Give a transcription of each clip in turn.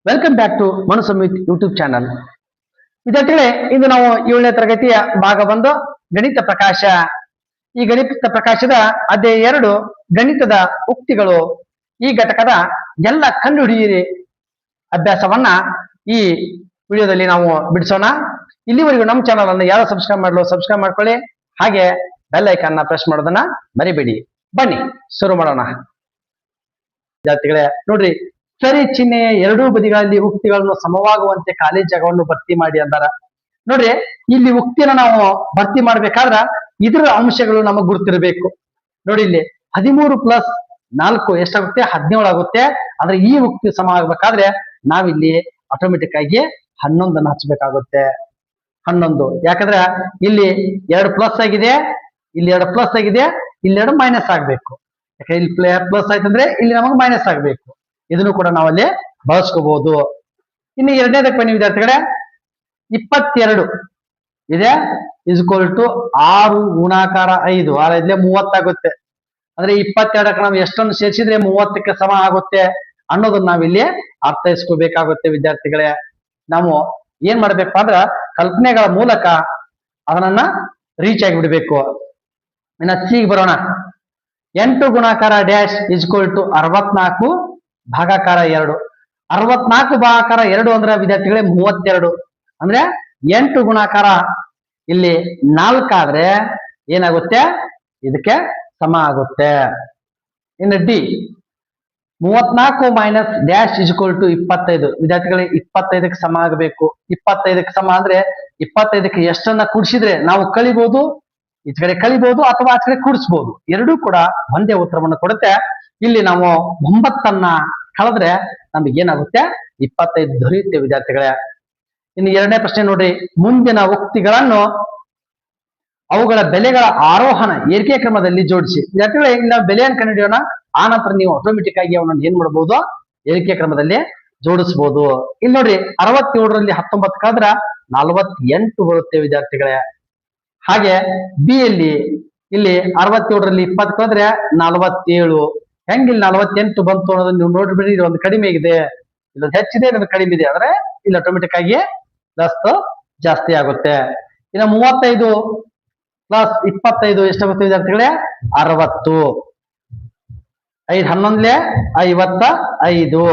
Welcome back to Manu Samhith YouTube channel. ವಿದ್ಯಾರ್ಥಿಗಳೇ, ಇಂದು ನಾವು 7ನೇ ತರಗತಿಯ ಭಾಗ 1 ಗಣಿತ ಪ್ರಕಾಶ. ಈ ಗಣಿತ ಪ್ರಕಾಶದ ಅಧ್ಯಾಯ 2 ಗಣಿತದ ಉಕ್ತಿಗಳು ಈ ಘಟಕದ ಎಲ್ಲ ಕಂಡುಹಿಡಿಯಿರಿ ಅಭ್ಯಾಸವನ್ನ ಈ ವಿಡಿಯೋದಲ್ಲಿ ನಾವು ಬಿಡಿಸೋಣ. ಇಲ್ಲಿವರೆಗೂ ನಮ್ಮ ಚಾನಲ್ ಅನ್ನು ಯಾರು ಸಬ್ಸ್ಕ್ರೈಬ್ ಮಾಡಲು ಸಬ್ಸ್ಕ್ರೈಬ್ ಮಾಡ್ಕೊಳ್ಳಿ, ಹಾಗೆ ಬೆಲ್ ಐಕಾನ್ ನ ಪ್ರೆಸ್ ಮಾಡೋದನ್ನ ಮರಿಬೇಡಿ. ಬನ್ನಿ ಶುರು ಮಾಡೋಣ. ವಿದ್ಯಾರ್ಥಿಗಳೇ ನೋಡ್ರಿ, ಸರಿ ಚಿಹ್ನೆಯ ಎರಡೂ ಬದಿಗಳಲ್ಲಿ ಉಕ್ತಿಗಳನ್ನು ಸಮವಾಗುವಂತೆ ಖಾಲಿ ಜಾಗವನ್ನು ಭರ್ತಿ ಮಾಡಿ ಅಂದಾರ. ನೋಡ್ರಿ, ಇಲ್ಲಿ ಉಕ್ತಿನ ನಾವು ಭರ್ತಿ ಮಾಡ್ಬೇಕಾದ್ರ ಇದರ ಅಂಶಗಳು ನಮಗ್ ಗುರುತಿರಬೇಕು. ನೋಡಿ, ಇಲ್ಲಿ 13 + 4 ಎಷ್ಟಾಗುತ್ತೆ? 17 ಆಗುತ್ತೆ. ಆದ್ರೆ ಈ ಉಕ್ತಿ ಸಮ ಆಗ್ಬೇಕಾದ್ರೆ ನಾವಿಲ್ಲಿ ಆಟೋಮೆಟಿಕ್ ಆಗಿ 11 ಹಚ್ಚಬೇಕಾಗುತ್ತೆ. 11, ಯಾಕಂದ್ರೆ ಇಲ್ಲಿ 2 ಪ್ಲಸ್ ಆಗಿದೆ, ಇಲ್ಲಿ 2 ಪ್ಲಸ್ ಆಗಿದೆ, ಇಲ್ಲಿ 2 ಮೈನಸ್ ಆಗ್ಬೇಕು. ಯಾಕಂದ್ರೆ ಇಲ್ಲಿ ಪ್ಲಸ್ ಆಯ್ತಂದ್ರೆ ಇಲ್ಲಿ ನಮಗೆ ಮೈನಸ್ ಆಗ್ಬೇಕು. ಇದನ್ನು ಕೂಡ ನಾವಲ್ಲಿ ಬಳಸ್ಕೋಬಹುದು. ಇನ್ನು ಎರಡನೇದಕ್ಕೆ ಬನ್ನಿ ವಿದ್ಯಾರ್ಥಿಗಳೇ, 22 ಇದೆ = 6 ಗುಣಾಕಾರ 5, 6 × 30 ಆಗುತ್ತೆ. ಅಂದ್ರೆ 22ಕ್ಕೆ ನಾವು ಎಷ್ಟನ್ನು ಸೇರಿಸಿದ್ರೆ 30ಕ್ಕೆ ಸಮ ಆಗುತ್ತೆ ಅನ್ನೋದನ್ನ ನಾವಿಲ್ಲಿ ಅರ್ಥೈಸ್ಕೋಬೇಕಾಗುತ್ತೆ. ವಿದ್ಯಾರ್ಥಿಗಳೇ, ನಾವು ಏನ್ ಮಾಡ್ಬೇಕು ಅಂದ್ರ ಕಲ್ಪನೆಗಳ ಮೂಲಕ ಅದನ್ನ ರೀಚ್ ಆಗಿ ಬಿಡ್ಬೇಕು. ಇನ್ನ ಸಿಗೆ ಬರೋಣ. 8 ಗುಣಾಕಾರ ಡ್ಯಾಶ್ = 64 ಭಾಗಾಕಾರ 2. 64 ಭಾಗಾಕಾರ 2 ಅಂದ್ರೆ ವಿದ್ಯಾರ್ಥಿಗಳೇ 32. ಅಂದ್ರೆ 8 ಗುಣಾಕಾರ ಇಲ್ಲಿ 4 ಆದ್ರೆ ಏನಾಗುತ್ತೆ? ಇದಕ್ಕೆ ಸಮ ಆಗುತ್ತೆ. ಇನ್ನು ಡಿ 34 - ಡ್ಯಾಶ್ = 25. ವಿದ್ಯಾರ್ಥಿಗಳೇ 25ಕ್ಕೆ ಸಮ ಆಗಬೇಕು. 25ಕ್ಕೆ ಸಮ ಅಂದ್ರೆ 25ಕ್ಕೆ ಎಷ್ಟನ್ನ ಕೂಡಿಸಿದ್ರೆ ನಾವು ಕಳಿಬಹುದು, ಈ ಕಡೆ ಕಳಿಬಹುದು ಅಥವಾ ಆ ಕಡೆ ಕೂಡಿಸಬಹುದು. ಎರಡೂ ಕೂಡ ಒಂದೇ ಉತ್ತರವನ್ನು ಕೊಡುತ್ತೆ. ಇಲ್ಲಿ ನಾವು 9ನ್ನ ಕಳೆದ್ರೆ ನಮಗೆ ಏನಾಗುತ್ತೆ? 25 ದೊರೆಯುತ್ತೆ ವಿದ್ಯಾರ್ಥಿಗಳೇ. ಇನ್ನು ಎರಡನೇ ಪ್ರಶ್ನೆ ನೋಡ್ರಿ, ಮುಂದಿನ ಉಕ್ತಿಗಳನ್ನು ಅವುಗಳ ಬೆಲೆಗಳ ಆರೋಹಣ ಏರಿಕೆ ಕ್ರಮದಲ್ಲಿ ಜೋಡಿಸಿ. ವಿದ್ಯಾರ್ಥಿಗಳೇ, ಇಲ್ಲಿ ನಾವು ಬೆಲೆಯನ್ನು ಕಂಡುಹಿಡಿಯೋಣ. ಆ ನಂತರ ನೀವು ಆಟೋಮೆಟಿಕ್ ಆಗಿ ಅವನನ್ನು ಏನ್ ಮಾಡಬಹುದು? ಏರಿಕೆ ಕ್ರಮದಲ್ಲಿ ಜೋಡಿಸಬಹುದು. ಇಲ್ಲಿ ನೋಡ್ರಿ, 67ರಲ್ಲಿ 19 ಕಳೆದ್ರ 48 ಬರುತ್ತೆ ವಿದ್ಯಾರ್ಥಿಗಳೇ. ಹಾಗೆ ಬಿ ಯಲ್ಲಿ ಇಲ್ಲಿ 67ರಲ್ಲಿ 20 ಕಳೆದ್ರೆ 47. ಹೆಂಗಿಲ್ಲಿ 48 ಬಂತು ಅನ್ನೋದನ್ನ ನೀವು ನೋಡ್ಬಿಡಿ. ಒಂದು ಕಡಿಮೆ ಇದೆ, ಇಲ್ಲೊಂದು ಹೆಚ್ಚಿದೆ, ಇಲ್ಲೊಂದು ಕಡಿಮೆ ಇದೆ. ಅಂದ್ರೆ ಇಲ್ಲಿ ಆಟೋಮೆಟಿಕ್ ಆಗಿ ಪ್ಲಸ್ ಜಾಸ್ತಿ ಆಗುತ್ತೆ. ಇನ್ನು 35 + 25 ಎಷ್ಟಾಗುತ್ತೆ ವಿದ್ಯಾರ್ಥಿಗಳೇ? 60. 5 11 55.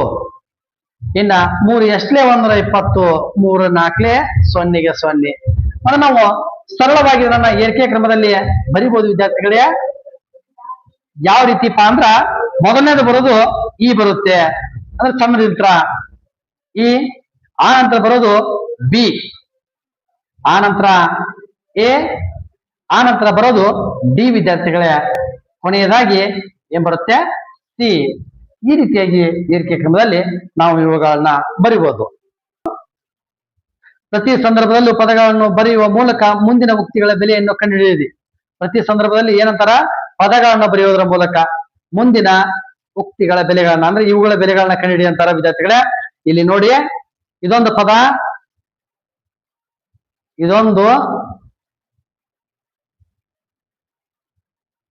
ಇನ್ನ 3 ಎಷ್ಟಲೇ 120, 3 4 0ಗೆ 0. ಅಂದ್ರೆ ನಾವು ಸರಳವಾಗಿ ಇದನ್ನ ಏರಿಕೆ ಕ್ರಮದಲ್ಲಿ ಬರಿಬಹುದು ವಿದ್ಯಾರ್ಥಿಗಳೇ. ಯಾವ ರೀತಿಪಾ ಅಂದ್ರ ಮೊದಲನೇದು ಬರೋದು ಇ ಬರುತ್ತೆ, ಅಂದ್ರೆ ಸಣ್ಣದಿಂದ ಇ. ಆ ನಂತರ ಬರೋದು ಬಿ, ಆ ನಂತರ ಎ, ಆ ನಂತರ ಬರೋದು ಡಿ ವಿದ್ಯಾರ್ಥಿಗಳೇ. ಕೊನೆಯದಾಗಿ ಏನ್ ಬರುತ್ತೆ? ಸಿ. ಈ ರೀತಿಯಾಗಿ ಏರಿಕೆ ಕ್ರಮದಲ್ಲಿ ನಾವು ಇವುಗಳನ್ನ ಬರಿಬಹುದು. ಪ್ರತಿ ಸಂದರ್ಭದಲ್ಲೂ ಪದಗಳನ್ನು ಬರೆಯುವ ಮೂಲಕ ಮುಂದಿನ ಉಕ್ತಿಗಳ ಬೆಲೆಯನ್ನು ಕಂಡುಹಿಡಿಯಿರಿ. ಪ್ರತಿ ಸಂದರ್ಭದಲ್ಲಿ ಏನಂತಾರ? ಪದಗಳನ್ನು ಬರೆಯುವುದರ ಮೂಲಕ ಮುಂದಿನ ಉಕ್ತಿಗಳ ಬೆಲೆಗಳನ್ನ, ಅಂದ್ರೆ ಇವುಗಳ ಬೆಲೆಗಳನ್ನ ಕಂಡುಹಿಡಿ ಅಂತಾರ ವಿದ್ಯಾರ್ಥಿಗಳೇ. ಇಲ್ಲಿ ನೋಡಿ, ಇದೊಂದು ಪದ, ಇದೊಂದು,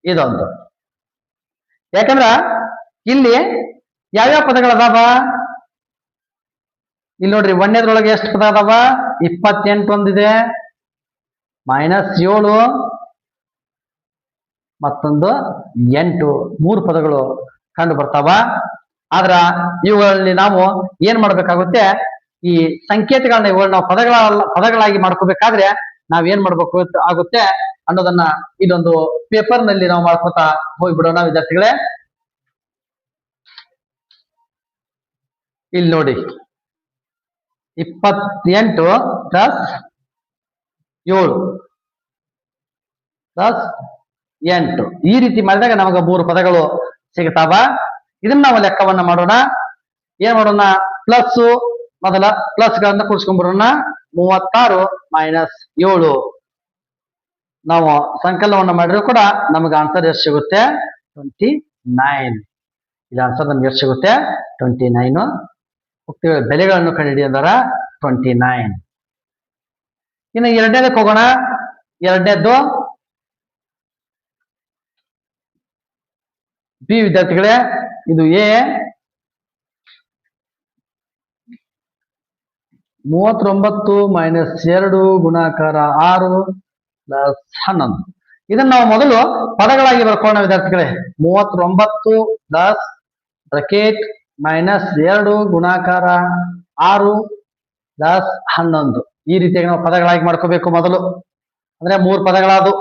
ಇದೊಂದು. ಯಾಕಂದ್ರ ಇಲ್ಲಿ ಯಾವ್ಯಾವ ಪದಗಳದಾವ? ಇಲ್ಲಿ ನೋಡ್ರಿ, ಒಂದೇದ್ರೊಳಗೆ ಎಷ್ಟು ಪದ ಅದಾವ? 28 ಒಂದಿದೆ, -7 ಮತ್ತೊಂದು 8, 3 ಪದಗಳು ಕಂಡು ಬರ್ತಾವ. ಆದ್ರ ಇವುಗಳಲ್ಲಿ ನಾವು ಏನ್ ಮಾಡ್ಬೇಕಾಗುತ್ತೆ? ಈ ಸಂಕೇತಗಳನ್ನ ಇವುಗಳನ್ನ ನಾವು ಪದಗಳಾಗಿ ಮಾಡ್ಕೋಬೇಕಾದ್ರೆ ನಾವ್ ಏನ್ ಮಾಡ್ಬೇಕು ಆಗುತ್ತೆ ಅನ್ನೋದನ್ನ ಇದೊಂದು ಪೇಪರ್ ನಲ್ಲಿ ನಾವು ಮಾಡ್ಕೊತಾ ಹೋಗ್ಬಿಡೋಣ ವಿದ್ಯಾರ್ಥಿಗಳೇ. ಇಲ್ಲಿ ನೋಡಿ, 28 + 7 + 8 ಈ ರೀತಿ ಮಾಡಿದಾಗ ನಮಗೆ 3 ಪದಗಳು ಸಿಗ್ತಾವ. ಇದನ್ನ ನಾವು ಲೆಕ್ಕವನ್ನ ಮಾಡೋಣ. ಏನ್ ಮಾಡೋಣ? ಪ್ಲಸ್, ಮೊದಲ ಪ್ಲಸ್ ಗಳನ್ನ ಕೂಡಿಸ್ಕೊಂಡ್ಬರೋಣ. 36 - 7 ನಾವು ಸಂಕಲನವನ್ನ ಮಾಡಿದ್ರು ಕೂಡ ನಮಗೆ ಆನ್ಸರ್ ಎಷ್ಟು ಸಿಗುತ್ತೆ? 29. ಇದು ಆನ್ಸರ್ ನಮ್ಗೆ ಎಷ್ಟು ಸಿಗುತ್ತೆ? 29. ಉಕ್ತಿಗಳ ಬೆಲೆಗಳನ್ನು ಕಂಡುಹಿಡಿ ಅಂದಾರ 29. ಇನ್ನು ಎರಡನೇದಕ್ಕೆ ಹೋಗೋಣ. ಎರಡನೇದ್ದು ಬಿ ವಿದ್ಯಾರ್ಥಿಗಳೇ. ಇದು ಎ, 39 ಮೈನಸ್ 2 ಗುಣಾಕಾರ 6 ಪ್ಲಸ್ 11. ಇದನ್ನ ನಾವು ಮೊದಲು ಪದಗಳಾಗಿ ಬರ್ಕೊಳ್ಳೋಣ ವಿದ್ಯಾರ್ಥಿಗಳೇ. 39 ಪ್ಲಸ್ ಬ್ರಾಕೆಟ್ ಮೈನಸ್ 2 ಗುಣಾಕಾರ 6 ಪ್ಲಸ್ 11. ಈ ರೀತಿಯಾಗಿ ನಾವು ಪದಗಳಾಗಿ ಮಾಡ್ಕೋಬೇಕು ಮೊದಲು. ಅಂದ್ರೆ 3 ಪದಗಳಾದು,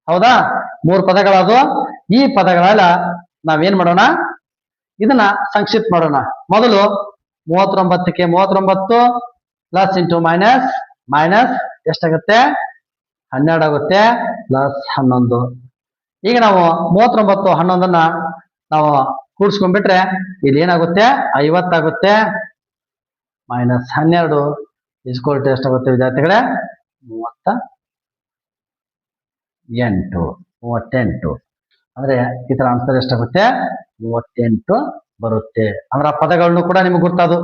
ಹೌದಾ? 3 ಪದಗಳಾದು. ಈ ಪದಗಳೆಲ್ಲ ನಾವೇನ್ ಮಾಡೋಣ, ಇದನ್ನ ಸಂಕ್ಷಿಪ್ತ ಮಾಡೋಣ. ಮೊದಲು 39ಕ್ಕೆ 39 ಪ್ಲಸ್ ಇಂಟು ಮೈನಸ್ ಮೈನಸ್ ಎಷ್ಟಾಗುತ್ತೆ, 12 ಆಗುತ್ತೆ, ಪ್ಲಸ್ 11. ಈಗ ನಾವು 39 11ನ್ನ ನಾವು ಕೂಡಿಸ್ಕೊಂಡ್ಬಿಟ್ರೆ ಇಲ್ಲಿ ಏನಾಗುತ್ತೆ, 50 ಆಗುತ್ತೆ, ಮೈನಸ್ 12 ಇಸ್ಕೊಲ್ಟು ಎಷ್ಟಾಗುತ್ತೆ ವಿದ್ಯಾರ್ಥಿಗಳೇ, 38. ಅಂದ್ರೆ ಇದರ ಆನ್ಸರ್ ಎಷ್ಟಾಗುತ್ತೆ, 38 ಬರುತ್ತೆ. ಅಂದ್ರೆ ಆ ಪದಗಳನ್ನು ಕೂಡ ನಿಮ್ಗೆ ಗೊತ್ತದು.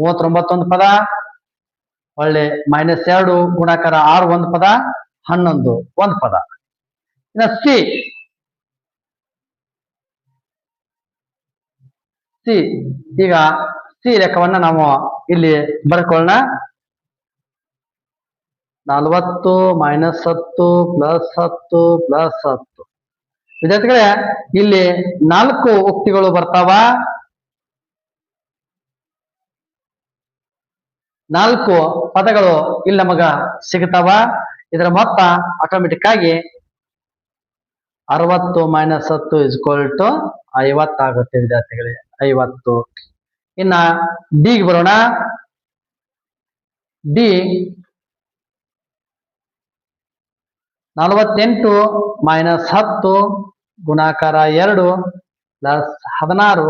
39 ಒಂದು ಪದ, ಒಳ್ಳೆ ಮೈನಸ್ 2 ಗುಣಾಕಾರ 6 ಒಂದು ಪದ, 11 ಒಂದು ಪದ. ಇನ್ನು ಸಿ ಈಗ ಸಿ ಲೆಕ್ಕವನ್ನ ನಾವು ಇಲ್ಲಿ ಬರ್ಕೊಳ್ಳೋಣ. 40 ಮೈನಸ್ 10 ಪ್ಲಸ್ 10 ಪ್ಲಸ್ 10. ವಿದ್ಯಾರ್ಥಿಗಳೇ, ಇಲ್ಲಿ 4 ಉಕ್ತಿಗಳು ಬರ್ತಾವ. 4 ಪದಗಳು ಇಲ್ಲಿ ನಮಗ ಸಿಗ್ತಾವ. ಇದರ ಮೊತ್ತ ಆಟೋಮೆಟಿಕ್ ಆಗಿ 60 ಮೈನಸ್ 10 ಇಸ್ಕೊಲ್ಟು 50 ಆಗುತ್ತೆ ವಿದ್ಯಾರ್ಥಿಗಳೇ, 50. ಇನ್ನ ಡಿಗೆ ಬರೋಣ. ಡಿ 48 ಮೈನಸ್ 10 ಗುಣಾಕಾರ 2 ಪ್ಲಸ್ 16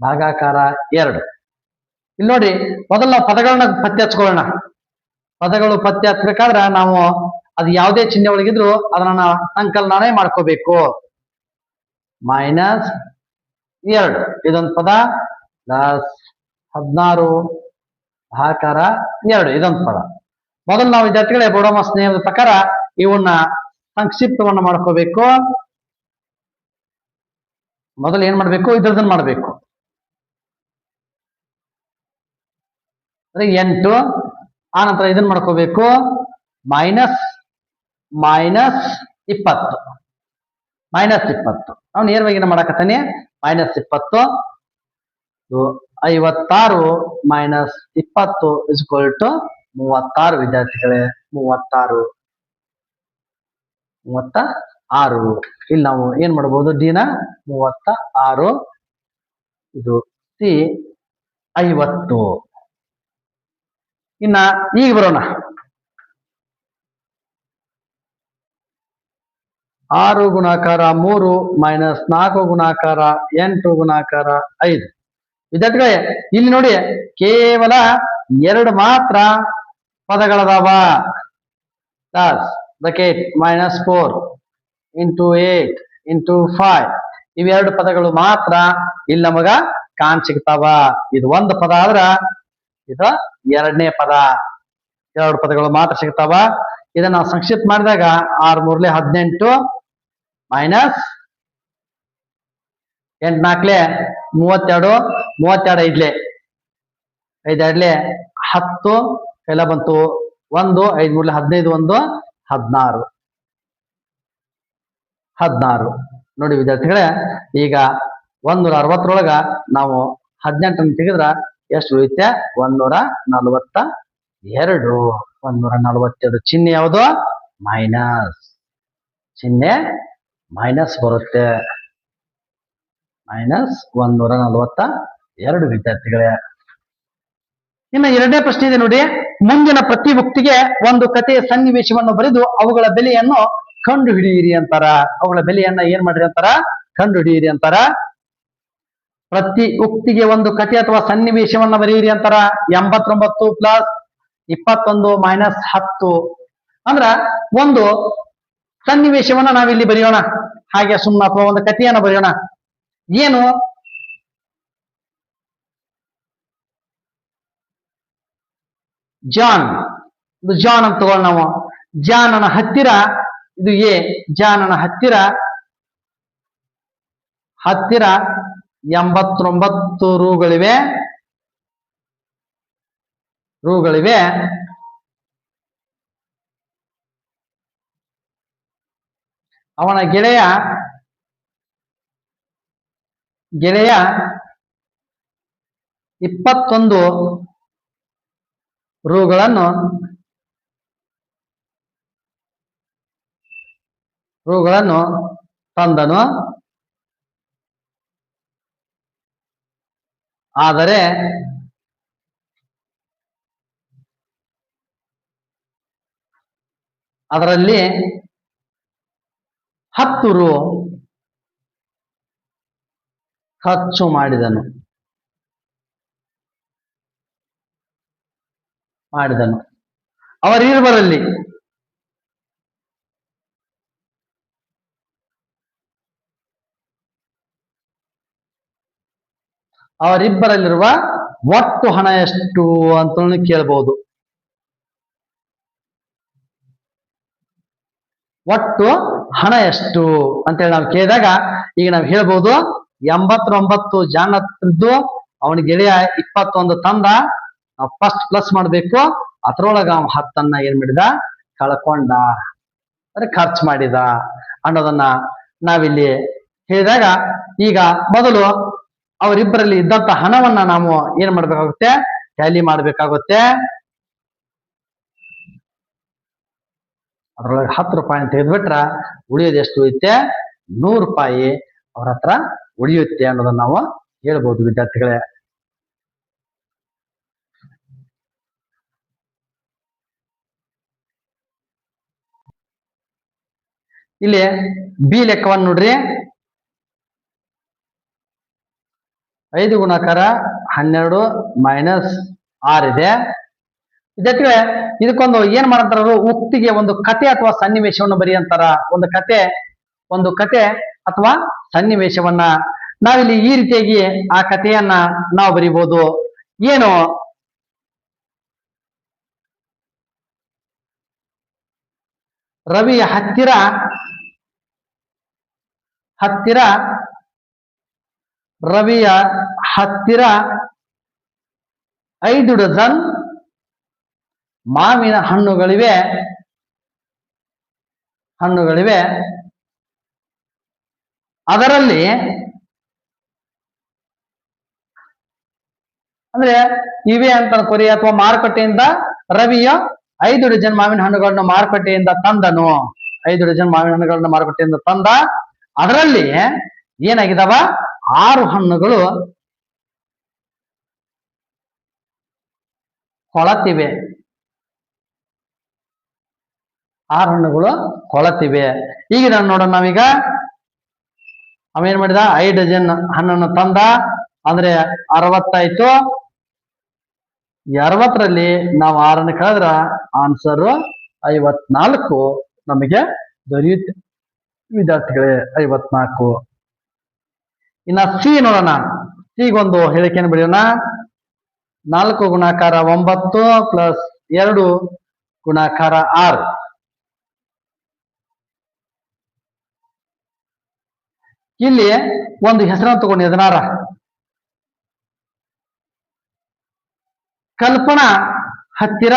ಭಾಗಾಕಾರ 2. ಇಲ್ಲಿ ನೋಡಿ, ಮೊದಲು ನಾವು ಪದಗಳನ್ನ ಪತ್ತೆ ಹಚ್ಕೊಳ್ಳೋಣ. ಪದಗಳು ಪತ್ತೆ ಹಚ್ಬೇಕಾದ್ರೆ ನಾವು ಅದು ಯಾವುದೇ ಚಿಹ್ನೆ ಒಳಗಿದ್ರು ಅದನ್ನ ಸಂಕಲನನೇ ಮಾಡ್ಕೋಬೇಕು. ಮೈನಸ್ 2 ಇದೊಂದು ಪದ, ಪ್ಲಸ್ 16 ಭಾಗಾಕಾರ 2 ಇದೊಂದು ಪದ. ಮೊದಲು ನಾವು ವಿದ್ಯಾರ್ಥಿಗಳೇ ಬೋಡೋಮಸ್ ನಿಯಮದ ಪ್ರಕಾರ ಇವನ್ನ ಸಂಕ್ಷಿಪ್ತವನ್ನ ಮಾಡ್ಕೋಬೇಕು. ಮೊದಲು ಏನ್ ಮಾಡ್ಬೇಕು, ಇದ್ರದನ್ನ ಮಾಡ್ಬೇಕು. ಅಂದ್ರೆ 8, ಆ ನಂತರ ಇದನ್ನ ಮಾಡ್ಕೋಬೇಕು, ಮೈನಸ್ ಮೈನಸ್ 20 ಮೈನಸ್ 20. ನಾವು ನೇರವಾಗಿ ಮಾಡಕತ್ತಾನೆ, ಮೈನಸ್ 20. 56 ಮೈನಸ್ 20 ಇಸ್ಕೊಲ್ಟು 36 ವಿದ್ಯಾರ್ಥಿಗಳೇ, 36. ಇಲ್ಲಿ ನಾವು ಏನ್ ಮಾಡಬಹುದು, ಡಿನ 36, ಇದು ಸಿ 50. ಇನ್ನ ಈಗ ಬರೋಣ. 6 ಗುಣಾಕಾರ 3 ಮೈನಸ್ 4 ಗುಣಾಕಾರ 8 ಗುಣಾಕಾರ 5. ವಿದ್ಯಾರ್ಥಿಗಳೇ, ಇಲ್ಲಿ ನೋಡಿ ಕೇವಲ 2 ಮಾತ್ರ ಪದಗಳದಾವ. Plus bracket minus 4 into 8 into 5. ಇವೆರಡು ಪದಗಳು ಮಾತ್ರ ಇಲ್ಲಿ ನಮಗ ಕಾಣ್ ಸಿಗ್ತಾವ. ಇದು ಒಂದು ಪದ ಆದ್ರ ಇದು ಎರಡನೇ ಪದ. 2 ಪದಗಳು ಮಾತ್ರ ಸಿಗ್ತಾವ. ಇದನ್ನ ನಾವು ಸಂಕ್ಷಿಪ್ತ ಮಾಡಿದಾಗ 6 3 18 ಮೈನಸ್ 8 4 32 32 5 5 10 ಎಲ್ಲ ಬಂತು 1 5 3 15 1 16 ನೋಡಿ ವಿದ್ಯಾರ್ಥಿಗಳೇ. ಈಗ 160 ನಾವು 18 ತೆಗೆದ್ರ ಎಷ್ಟು ಉಳಿಯುತ್ತೆ, 142. 142 ಚಿಹ್ನೆ ಯಾವುದು, ಮೈನಸ್ ಚಿಹ್ನೆ, ಮೈನಸ್ ಬರುತ್ತೆ. ಮೈನಸ್ 142 ವಿದ್ಯಾರ್ಥಿಗಳೇ. ಇನ್ನು 2ನೇ ಪ್ರಶ್ನೆ ಇದೆ ನೋಡಿ. ಮುಂದಿನ ಪ್ರತಿ ಉಕ್ತಿಗೆ ಒಂದು ಕಥೆಯ ಸನ್ನಿವೇಶವನ್ನು ಬರೆದು ಅವುಗಳ ಬೆಲೆಯನ್ನು ಕಂಡು ಹಿಡಿಯಿರಿ ಅಂತಾರ. ಅವುಗಳ ಬೆಲೆಯನ್ನ ಏನ್ ಮಾಡ್ರಿ ಅಂತಾರ, ಕಂಡು ಹಿಡಿಯಿರಿ ಅಂತಾರ. ಪ್ರತಿ ಉಕ್ತಿಗೆ ಒಂದು ಕಥೆ ಅಥವಾ ಸನ್ನಿವೇಶವನ್ನ ಬರೆಯಿರಿ ಅಂತಾರ. 89 ಪ್ಲಸ್ 21 ಮೈನಸ್ 10 ಅಂದ್ರ ಒಂದು ಸನ್ನಿವೇಶವನ್ನ ನಾವಿಲ್ಲಿ ಬರೆಯೋಣ. ಹಾಗೆ ಸುಮ್ಮನೆ ಅಥವಾ ಒಂದು ಕಥೆಯನ್ನ ಬರೆಯೋಣ. ಏನು, ಜಾನ್, ಇದು ಜಾನ್ ಅಂತ ತಗೊಳ್ಳ ನಾವು. ಜಾನನ ಹತ್ತಿರ, ಇದು ಎ, ಜಾನನ ಹತ್ತಿರ 89 ರೂಗಳಿವೆ. ರುಗಳಿವೆ. ಅವನ ಗೆಳೆಯ 21 ರುಗಳನ್ನು ತಂದನು. ಆದರೆ ಅದರಲ್ಲಿ 10 ರು ಖರ್ಚು ಮಾಡಿದನು. ಅವರಿಬ್ಬರಲ್ಲಿರುವ ಒಟ್ಟು ಹಣ ಎಷ್ಟು ಅಂತ ಕೇಳಬಹುದು. ಒಟ್ಟು ಹಣ ಎಷ್ಟು ಅಂತೇಳಿ ನಾವು ಕೇಳಿದಾಗ ಈಗ ನಾವು ಹೇಳ್ಬೋದು 89 ಜಾಣದ್ದು ಅವನ ಗೆಳೆಯ 21 ತಂದ, ಫಸ್ಟ್ ಪ್ಲಸ್ ಮಾಡ್ಬೇಕು. ಅದ್ರೊಳಗ 10 ಏನ್ ಮಾಡಿದ, ಕಳ್ಕೊಂಡ, ಅಂದ್ರೆ ಖರ್ಚು ಮಾಡಿದ ಅನ್ನೋದನ್ನ ನಾವಿಲ್ಲಿ ಹೇಳಿದಾಗ, ಈಗ ಮೊದಲು ಅವರಿಬ್ಬರಲ್ಲಿ ಇದ್ದಂತ ಹಣವನ್ನ ನಾವು ಏನ್ ಮಾಡ್ಬೇಕಾಗುತ್ತೆ, ಟ್ಯಾಲಿ ಮಾಡ್ಬೇಕಾಗುತ್ತೆ. ಅದ್ರೊಳಗೆ 10 ರೂಪಾಯಿ ತೆಗೆದ್ಬಿಟ್ರ ಉಳಿಯೋದು ಎಷ್ಟು ಉಳಿಯುತ್ತೆ, 100 ರೂಪಾಯಿ ಅವ್ರ ಹತ್ರ ಉಳಿಯುತ್ತೆ ಅನ್ನೋದನ್ನ ನಾವು ಹೇಳ್ಬೋದು ವಿದ್ಯಾರ್ಥಿಗಳೇ. ಇಲ್ಲಿ ಬಿ ಲೆಕ್ಕವನ್ನು ನೋಡ್ರಿ. 5 ಗುಣಾಕಾರ 12 ಮೈನಸ್ 6 ಇದೆ. ವಿದ್ಯಾರ್ಥಿಗಳೇ, ಇದಕ್ಕೊಂದು ಏನ್ ಮಾಡಂತಾರ, ಉಕ್ತಿಗೆ ಒಂದು ಕತೆ ಅಥವಾ ಸನ್ನಿವೇಶವನ್ನು ಬರಿ ಅಂತಾರ. ಒಂದು ಕತೆ ಅಥವಾ ಸನ್ನಿವೇಶವನ್ನ ನಾವಿಲ್ಲಿ ಈ ರೀತಿಯಾಗಿ ಆ ಕಥೆಯನ್ನ ನಾವು ಬರಿಬಹುದು. ಏನು, ರವಿಯ ಹತ್ತಿರ 5 ಡಜನ್ ಮಾವಿನ ಹಣ್ಣುಗಳಿವೆ. ಅದರಲ್ಲಿ ಅಂದ್ರೆ ಇವೆ ಅಂತ ಕೊರಿ ಅಥವಾ ಮಾರುಕಟ್ಟೆಯಿಂದ ರವಿಯ 5 ಡಜನ್ ಮಾವಿನ ಹಣ್ಣುಗಳನ್ನು ಮಾರುಕಟ್ಟೆಯಿಂದ ತಂದನು. 5 ಡಜನ್ ಮಾವಿನ ಹಣ್ಣುಗಳನ್ನು ಮಾರುಕಟ್ಟೆಯಿಂದ ತಂದ. ಅದರಲ್ಲಿ ಏನಾಗಿದಾವ, 6 ಹಣ್ಣುಗಳು ಕೊಳತಿವೆ. 6 ಹಣ್ಣುಗಳು ಕೊಳತಿವೆ. ಈಗ ನಾನು ನೋಡೋಣ, ನಾವೀಗ ಅವೇನ್ ಮಾಡಿದ, 5 ಡಜನ್ ಹಣ್ಣನ್ನು ತಂದ, ಅಂದ್ರೆ 60 ಆಯ್ತು. 60ರಲ್ಲಿ ನಾವು 6 ಕಳೆದ್ರ ಆನ್ಸರ್ 54 ನಮಗೆ ದೊರೆಯುತ್ತೆ ವಿದ್ಯಾರ್ಥಿಗಳೇ, 54. ಇನ್ನ ಸಿ ನೋಡೋಣ. ಸಿಗೊಂದು ಹೇಳಿಕೆಯನ್ನು ಬಿಡೋಣ. 4 ಗುಣಾಕಾರ 9 ಪ್ಲಸ್ 2 ಗುಣಾಕಾರ 6. ಇಲ್ಲಿ ಒಂದು ಹೆಸರನ್ನು ತಗೊಂಡು ಎದನಾರ, ಕಲ್ಪನಾ ಹತ್ತಿರ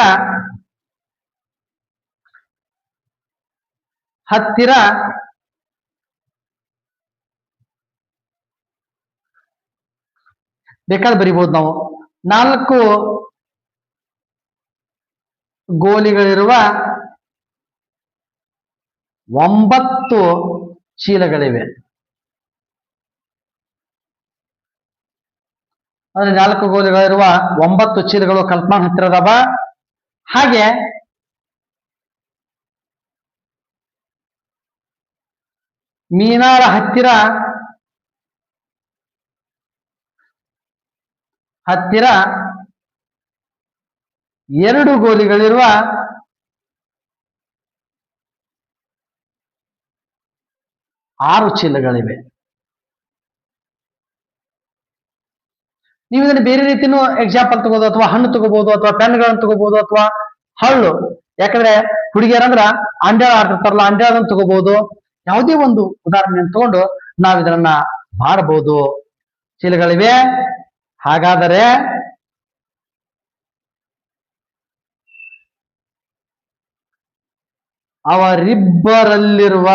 ಬೇಕಾದ್ರೆ ಬರಿಬಹುದು ನಾವು. 4 ಗೋಲಿಗಳಿರುವ 9 ಚೀಲಗಳಿವೆ. ಅಂದ್ರೆ 4 ಗೋಲಿಗಳಿರುವ 9 ಚೀಲಗಳು ಕಲ್ಪನಾ ಹತ್ತಿರ ಅದಾವ. ಹಾಗೆ ಮೀನಾಳ ಹತ್ತಿರ 2 ಗೋಲಿಗಳಿರುವ 6 ಚೀಲಗಳಿವೆ. ನೀವು ಇದನ್ನು ಬೇರೆ ರೀತಿನೂ ಎಕ್ಸಾಂಪಲ್ ತಗೋಬಹುದು, ಅಥವಾ ಹಣ್ಣು ತಗೋಬಹುದು, ಅಥವಾ ಪೆನ್ಗಳನ್ನು ತಗೋಬಹುದು, ಅಥವಾ ಹಳ್ಳು. ಯಾಕಂದ್ರೆ ಹುಡುಗಿಯರಂದ್ರ ಅಂಡ್ಯಾಳ ಆಡ್ತಿರ್ತಾರಲ್ಲ, ಅಂಡ್ಯಾಳದನ್ನು ತಗೋಬಹುದು. ಯಾವುದೇ ಒಂದು ಉದಾಹರಣೆಯನ್ನು ತಗೊಂಡು ನಾವು ಇದನ್ನ ಮಾಡಬಹುದು. ಚೀಲಗಳಿವೆ. ಹಾಗಾದರೆ ಅವರಿಬ್ಬರಲ್ಲಿರುವ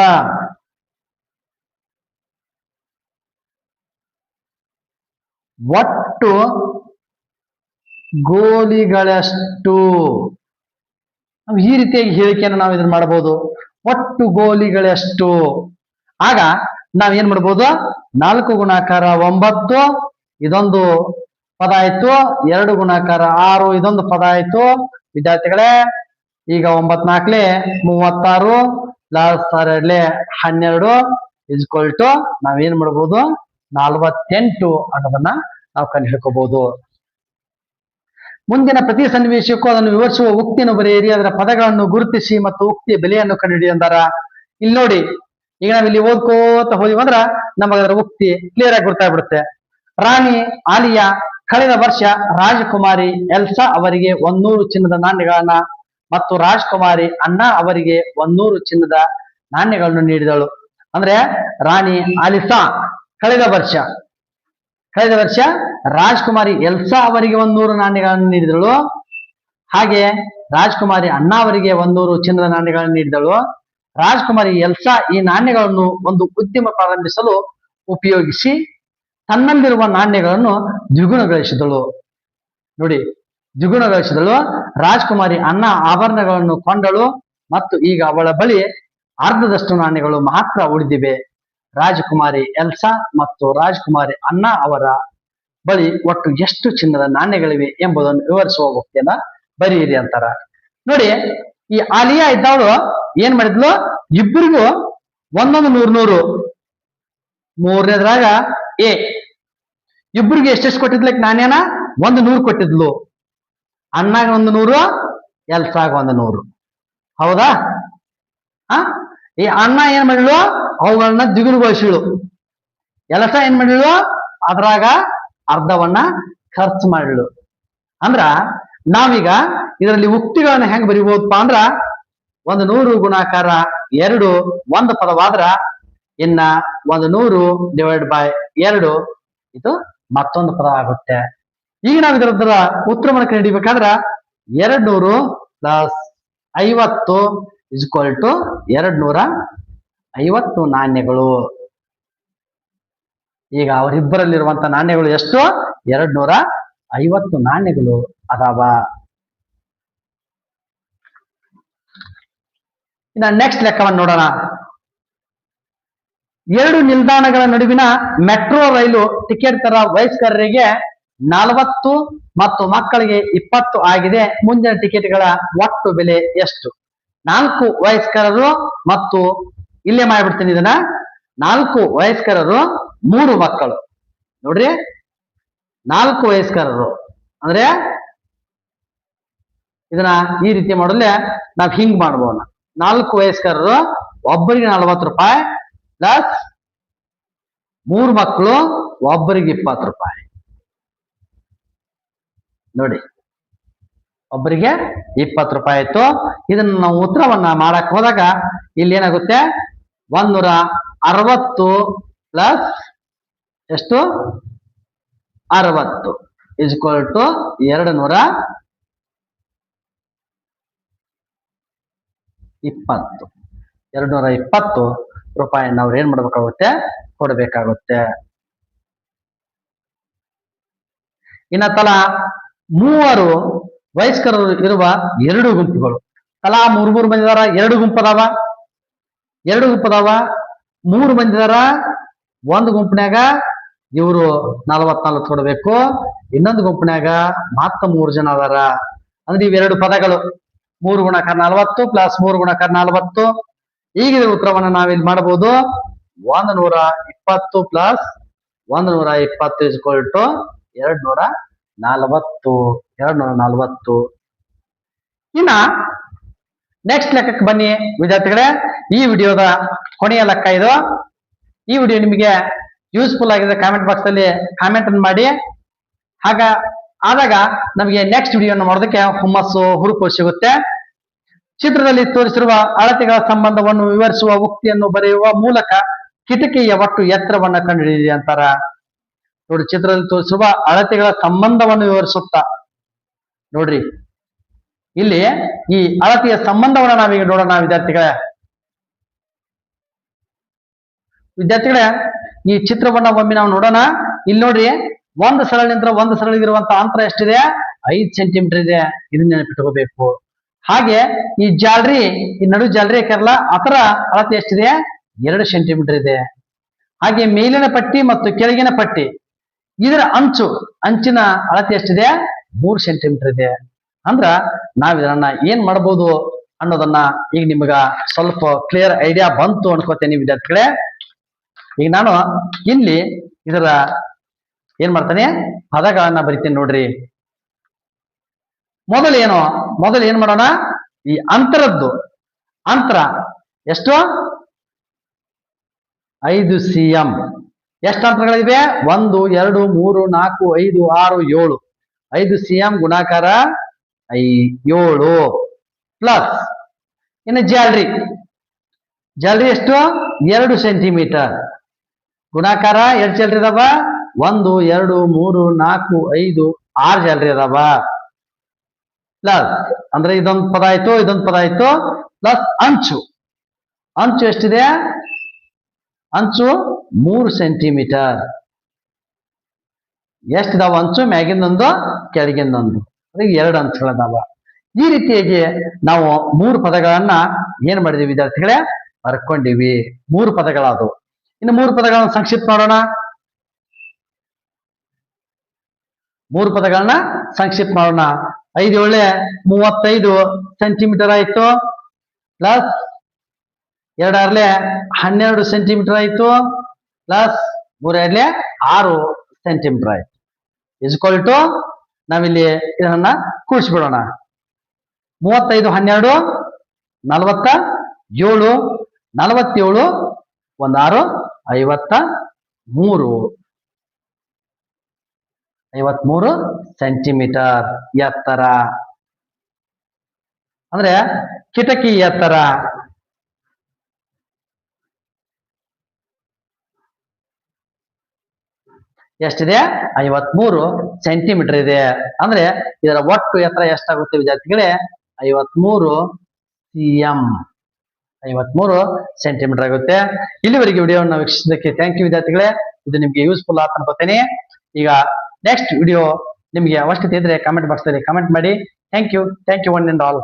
ಒಟ್ಟು ಗೋಲಿಗಳಷ್ಟು. ಈ ರೀತಿಯಾಗಿ ಹೇಳಿಕೆಯನ್ನು ನಾವು ಇದನ್ನ ಮಾಡಬಹುದು. ಒಟ್ಟು ಗೋಲಿಗಳಷ್ಟು. ಆಗ ನಾವೇನ್ ಮಾಡ್ಬೋದು, 4 ಗುಣಾಕಾರ 9 ಇದೊಂದು ಪದ ಆಯ್ತು, 2 ಗುಣಾಕಾರ 6 ಇದೊಂದು ಪದ ಆಯ್ತು. ವಿದ್ಯಾರ್ಥಿಗಳೇ, ಈಗ 9 4 36 ಪ್ಲಸ್ 2 12 ಇಸ್ಕ್ವಲ್ ಟು ನಾವೇನ್ ಮಾಡ್ಬೋದು, 48 ಅನ್ನೋದನ್ನ ನಾವು ಕಂಡು ಹಿಡ್ಕೋಬಹುದು. ಮುಂದಿನ ಪ್ರತಿ ಸನ್ನಿವೇಶಕ್ಕೂ ಅದನ್ನು ವಿವರಿಸುವ ಉಕ್ತಿಯನ್ನು ಬರೆಯಿರಿ, ಅದರ ಪದಗಳನ್ನು ಗುರುತಿಸಿ ಮತ್ತು ಉಕ್ತಿಯ ಬೆಲೆಯನ್ನು ಕಂಡುಹಿಡಿಯಿ ಅಂದಾರ. ಇಲ್ಲಿ ನೋಡಿ, ಈಗ ನಾವಿಲ್ಲಿ ಓದ್ಕೋತ ಹೋದಿವಿ ಅಂದ್ರ ನಮಗೆ ಅದರ ಉಕ್ತಿ ಕ್ಲಿಯರ್ ಆಗಿ ಗೊತ್ತಾಗ್ಬಿಡುತ್ತೆ. ರಾಣಿ ಆಲಿಯಾ ಕಳೆದ ವರ್ಷ ರಾಜಕುಮಾರಿ ಎಲ್ಸಾ ಅವರಿಗೆ 100 ಚಿನ್ನದ ನಾಣ್ಯಗಳನ್ನ ಮತ್ತು ರಾಜಕುಮಾರಿ ಅಣ್ಣಾ ಅವರಿಗೆ 100 ಚಿನ್ನದ ನಾಣ್ಯಗಳನ್ನು ನೀಡಿದಳು. ಅಂದ್ರೆ ರಾಣಿ ಆಲಿಸಾ ಕಳೆದ ವರ್ಷ ರಾಜಕುಮಾರಿ ಎಲ್ಸಾ ಅವರಿಗೆ 100 ನಾಣ್ಯಗಳನ್ನು ನೀಡಿದಳು. ಹಾಗೆ ರಾಜಕುಮಾರಿ ಅಣ್ಣಾ ಅವರಿಗೆ 100 ಚಿನ್ನದ ನಾಣ್ಯಗಳನ್ನು ನೀಡಿದಳು. ರಾಜಕುಮಾರಿ ಎಲ್ಸಾ ಈ ನಾಣ್ಯಗಳನ್ನು ಒಂದು ಉದ್ಯಮ ಪ್ರಾರಂಭಿಸಲು ಉಪಯೋಗಿಸಿ ತನ್ನಲ್ಲಿರುವ ನಾಣ್ಯಗಳನ್ನು ದ್ವಿಗುಣಗೊಳಿಸಿದಳು. ನೋಡಿ, ದ್ವಿಗುಣಗೊಳಿಸಿದಳು. ರಾಜಕುಮಾರಿ ಅಣ್ಣಾ ಆಭರಣಗಳನ್ನು ಕೊಂಡಳು ಮತ್ತು ಈಗ ಅವಳ ಬಳಿ ಅರ್ಧದಷ್ಟು ನಾಣ್ಯಗಳು ಮಾತ್ರ ಉಳಿದಿವೆ. ರಾಜಕುಮಾರಿ ಎಲ್ಸಾ ಮತ್ತು ರಾಜಕುಮಾರಿ ಅಣ್ಣಾ ಅವರ ಬಳಿ ಒಟ್ಟು ಎಷ್ಟು ಚಿನ್ನದ ನಾಣ್ಯಗಳಿವೆ ಎಂಬುದನ್ನು ವಿವರಿಸುವ ಉಕ್ತಿಯನ್ನ ಬರೆಯಿರಿ ಅಂತಾರ. ನೋಡಿ, ಈ ಆಲಿಯಾ ಇದ್ದವಳು ಏನ್ ಮಾಡಿದ್ಲು, ಇಬ್ಬರಿಗೂ 100 100 ಮೂರನೇದ್ರಾಗ ಎ ಇಬ್ಬರಿಗೆ ಎಷ್ಟೆಷ್ಟು ಕೊಟ್ಟಿದ್ಲಕ್ ನಾಣ್ಯನ 100 ಕೊಟ್ಟಿದ್ಲು. ಅಣ್ಣಾಗ 100, ಎಲ್ಸಾಗ 100. ಹೌದಾ? ಈ ಅಣ್ಣ ಏನ್ ಮಾಡಿದ್ಲು, ಅವುಗಳನ್ನ ದ್ವಿಗುಣಗೊಳಿಸಿಳು. ಎಲ್ಸಾ ಏನ್ ಮಾಡಿದ್ಲು, ಅದ್ರಾಗ ಅರ್ಧವನ್ನ ಖರ್ಚು ಮಾಡಿಳು. ಅಂದ್ರ ನಾವೀಗ ಇದರಲ್ಲಿ ಉಕ್ತಿಗಳನ್ನ ಹೆಂಗ್ ಬರಿಬಹುದಪ್ಪ ಅಂದ್ರ, 100 ಗುಣಾಕಾರ 2 ಒಂದು ಪದವಾದ್ರ ಇನ್ನ 100 ಡಿವೈಡ್ ಬೈ 2 ಇದು ಮತ್ತೊಂದು ಪದ ಆಗುತ್ತೆ. ಈಗ ನಾವು ಇದರ ಉತ್ತರವನ್ನು ಕಂಡುಹಿಡಿಬೇಕಾದ್ರ 200 ಪ್ಲಸ್ 50 ಇಸ್ಕ್ವಲ್ ಟು 250 ನಾಣ್ಯಗಳು. ಈಗ ಅವರಿಬ್ಬರಲ್ಲಿರುವಂತ ನಾಣ್ಯಗಳು ಎಷ್ಟು, 250 ನಾಣ್ಯಗಳು ಅದಾವ. ಇನ್ನ ನೆಕ್ಸ್ಟ್ ಲೆಕ್ಕವನ್ನು ನೋಡೋಣ. 2 ನಿಲ್ದಾಣಗಳ ನಡುವಿನ ಮೆಟ್ರೋ ರೈಲು ಟಿಕೆಟ್ ದರ ವಯಸ್ಕರಿಗೆ 40 ಮತ್ತು ಮಕ್ಕಳಿಗೆ 20 ಆಗಿದೆ. ಮುಂದಿನ ಟಿಕೆಟ್ಗಳ ಒಟ್ಟು ಬೆಲೆ ಎಷ್ಟು? 4 ವಯಸ್ಕರರು ಮತ್ತು ಇಲ್ಲೇ ಮಾಡ್ಬಿಡ್ತೀನಿ ಇದನ್ನ, 4 ವಯಸ್ಕರರು 3 ಮಕ್ಕಳು. ನೋಡ್ರಿ, 4 ವಯಸ್ಕರರು ಅಂದ್ರೆ ಇದನ್ನ ಈ ರೀತಿ ಮಾಡಲೇ ನಾವ್ ಹಿಂಗ್ ಮಾಡ್ಬೋಣ. 4 ವಯಸ್ಕರರು ಒಬ್ಬರಿಗೆ 40 ರೂಪಾಯಿ ಪ್ಲಸ್ 3 ಮಕ್ಕಳು ಒಬ್ಬರಿಗೆ 20 ರೂಪಾಯಿ. ನೋಡಿ, ಒಬ್ಬರಿಗೆ 20 ರೂಪಾಯಿ ಆಯ್ತು. ಇದನ್ನ ನಾವು ಉತ್ತರವನ್ನ ಮಾಡಕ್ ಹೋದಾಗ ಇಲ್ಲಿ ಏನಾಗುತ್ತೆ, 160 ಪ್ಲಸ್ ಎಷ್ಟು, 60 ಇಸ್ಕ್ವಲ್ ಟು 220 ರೂಪಾಯಿ ನಾವು ಏನ್ ಮಾಡ್ಬೇಕಾಗುತ್ತೆ, ಕೊಡಬೇಕಾಗುತ್ತೆ. ಇನ್ನ ತಲಾ 3 ವಯಸ್ಕರರು ಇರುವ 2 ಗುಂಪುಗಳು, ತಲಾ 3 ಮಂದಿ ಇದಾರ, 2 ಗುಂಪು ಅದಾವ. 3 ಮಂದಿ ಇದಾರ. ಒಂದು ಗುಂಪಿನಾಗ ಇವರು 44 ಕೊಡಬೇಕು, ಇನ್ನೊಂದು ಗುಂಪಿನಾಗ ಮತ್ತ 3 ಜನ ಅದಾರ. ಅಂದ್ರೆ ಇವೆರಡು ಪದಗಳು 3 ಗುಣಾಕಾರ 40 ಪ್ಲಸ್ 3 ಗುಣಾಕಾರ 40. ಈಗ ಇದರ ಉತ್ತರವನ್ನು ನಾವಿಲ್ಲಿ ಮಾಡಬಹುದು, 120 ಪ್ಲಸ್ 120 ಇಸ್ಕ್ವಲ್ ಟು 240. ಇನ್ನ ನೆಕ್ಸ್ಟ್ ಲೆಕ್ಕಕ್ಕೆ ಬನ್ನಿ ವಿದ್ಯಾರ್ಥಿಗಳೇ. ಈ ವಿಡಿಯೋದ ಕೊನೆಯ ಲೆಕ್ಕ ಇದು. ಈ ವಿಡಿಯೋ ನಿಮಗೆ ಯೂಸ್ಫುಲ್ ಆಗಿದೆ, ಕಾಮೆಂಟ್ ಬಾಕ್ಸ್ ಅಲ್ಲಿ ಕಾಮೆಂಟ್ ಅನ್ನು ಮಾಡಿ. ಆದಾಗ ನಮಗೆ ನೆಕ್ಸ್ಟ್ ವಿಡಿಯೋನ ಮಾಡೋದಕ್ಕೆ ಹುಮ್ಮಸ್ಸು, ಹುರುಪು ಸಿಗುತ್ತೆ. ಚಿತ್ರದಲ್ಲಿ ತೋರಿಸಿರುವ ಅಳತೆಗಳ ಸಂಬಂಧವನ್ನು ವಿವರಿಸುವ ಉಕ್ತಿಯನ್ನು ಬರೆಯುವ ಮೂಲಕ ಕಿಟಕಿಯ ಒಟ್ಟು ಎತ್ತರವನ್ನ ಕಂಡುಹಿಡಿಯಿರಿ ಅಂತಾರ. ನೋಡಿ, ಚಿತ್ರದಲ್ಲಿ ತೋರಿಸಿರುವ ಅಳತೆಗಳ ಸಂಬಂಧವನ್ನು ವಿವರಿಸುತ್ತಾ, ನೋಡ್ರಿ ಇಲ್ಲಿ ಈ ಅಳತೆಯ ಸಂಬಂಧವನ್ನ ನಾವೀಗ ನೋಡೋಣ ವಿದ್ಯಾರ್ಥಿಗಳೇ. ಈ ಚಿತ್ರವನ್ನ ಒಮ್ಮೆ ನಾವು ನೋಡೋಣ. ಇಲ್ಲಿ ನೋಡ್ರಿ, ಒಂದು ಸರಳಿನಿಂದ ಒಂದು ಸರಳಿಗಿರುವಂತಹ ಅಂತರ ಎಷ್ಟಿದೆ? 5 ಸೆಂಟಿಮೀಟರ್ ಇದೆ. ಇದನ್ನ ನೆನಪಿಟ್ಕೋಬೇಕು. ಹಾಗೆ ಈ ಜಾಲರಿ, ಈ ನಡು ಜಾಲರಿ ಹಾಕಿರಲ್ಲ, ಅದರ ಅಳತೆ ಎಷ್ಟಿದೆ? 2 ಸೆಂಟಿಮೀಟರ್ ಇದೆ. ಹಾಗೆ ಮೇಲಿನ ಪಟ್ಟಿ ಮತ್ತು ಕೆಳಗಿನ ಪಟ್ಟಿ, ಇದರ ಅಂಚಿನ ಅಳತೆ ಎಷ್ಟಿದೆ? 3 ಸೆಂಟಿಮೀಟರ್ ಇದೆ. ಅಂದ್ರ ನಾವ್ ಇದನ್ನ ಏನ್ ಮಾಡ್ಬೋದು ಅನ್ನೋದನ್ನ ಈಗ ನಿಮ್ಗ ಸ್ವಲ್ಪ ಕ್ಲಿಯರ್ ಐಡಿಯಾ ಬಂತು ಅನ್ಕೋತೇನೆ ವಿದ್ಯಾರ್ಥಿಗಳೇ. ಈಗ ನಾನು ಇಲ್ಲಿ ಇದರ ಏನ್ ಮಾಡ್ತಾನೆ, ಪದಗಳನ್ನ ಬರಿತೀನಿ ನೋಡ್ರಿ. ಮೊದಲು ಏನ್ ಮಾಡೋಣ? ಈ ಅಂತರದ್ದು ಅಂತರ ಎಷ್ಟು? 5 cm. ಎಷ್ಟು ಅಂತರಗಳಿವೆ? 1 2 3 4 5 6 7. 5 cm ಗುಣಾಕಾರ 7 ಪ್ಲಸ್ ಇನ್ನು ಜಾಲರಿ ಎಷ್ಟು? 2 ಸೆಂಟಿಮೀಟರ್ ಗುಣಾಕಾರ ಎಷ್ಟು ಜಾಲರಿ ಅದಾವ? 1 2 3 4 5 6 ಜಾಲರಿ ಅದಾವ. ಪ್ಲಸ್ ಅಂದ್ರೆ ಇದೊಂದು ಪದ ಆಯ್ತು, ಇದೊಂದು ಪದ ಆಯ್ತು. ಪ್ಲಸ್ ಅಂಚು ಎಷ್ಟಿದೆ? ಅಂಚು 3 ಸೆಂಟಿಮೀಟರ್. ಎಷ್ಟಿದಾವ ಅಂಚು? ಮ್ಯಾಗಿಂದೊಂದು, ಕೆಳಗಿಂದೊಂದು. ಅದಕ್ಕೆ 2 ಅಂಚುಗಳದಾವ. ಈ ರೀತಿಯಾಗಿ ನಾವು 3 ಪದಗಳನ್ನ ಏನ್ ಮಾಡಿದೀವಿ ವಿದ್ಯಾರ್ಥಿಗಳೇ? ಬರ್ಕೊಂಡಿವಿ. 3 ಪದಗಳಾದವು. ಇನ್ನು 3 ಪದಗಳನ್ನ ಸಂಕ್ಷಿಪ್ತ ಮಾಡೋಣ. 3 ಪದಗಳನ್ನ ಸಂಕ್ಷಿಪ್ತ ಮಾಡೋಣ. 5 7 35 ಸೆಂಟಿಮೀಟರ್ ಆಯ್ತು. ಪ್ಲಸ್ 2 6 12 ಸೆಂಟಿಮೀಟರ್ ಆಯ್ತು. ಪ್ಲಸ್ 3 2 6 ಸೆಂಟಿಮೀಟರ್ ಆಯ್ತು. ಇಸ್ಕ್ವಲ್ ಟು ನಾವಿಲ್ಲಿ ಇದನ್ನ ಕೂಡಿಸ್ಬಿಡೋಣ. 35 12 47 47 1 6 53 ಸೆಂಟಿಮೀಟರ್ ಎತ್ತರ. ಅಂದ್ರೆ ಕಿಟಕಿ ಎತ್ತರ ಎಷ್ಟಿದೆ? 53 ಸೆಂಟಿಮೀಟರ್ ಇದೆ. ಅಂದ್ರೆ ಇದರ ಒಟ್ಟು ಎತ್ತರ ಎಷ್ಟಾಗುತ್ತೆ ವಿದ್ಯಾರ್ಥಿಗಳೇ? 53 cm. 53 ಸೆಂಟಿಮೀಟರ್ ಆಗುತ್ತೆ. ಇಲ್ಲಿವರೆಗೆ ವಿಡಿಯೋವನ್ನು ವೀಕ್ಷಿಸಿದ್ದಕ್ಕೆ ಥ್ಯಾಂಕ್ ಯು ವಿದ್ಯಾರ್ಥಿಗಳೇ. ಇದು ನಿಮ್ಗೆ ಯೂಸ್ಫುಲ್ ಆತ ಅನ್ಕೋತೇನೆ. ಈಗ ನೆಕ್ಸ್ಟ್ ವಿಡಿಯೋ ನಿಮ್ಗೆ ಅವಶ್ಯಕತೆ ಇದ್ರೆ ಕಾಮೆಂಟ್ ಬಾಕ್ಸ್ ಅಲ್ಲಿ ಕಾಮೆಂಟ್ ಮಾಡಿ. Thank you one and all.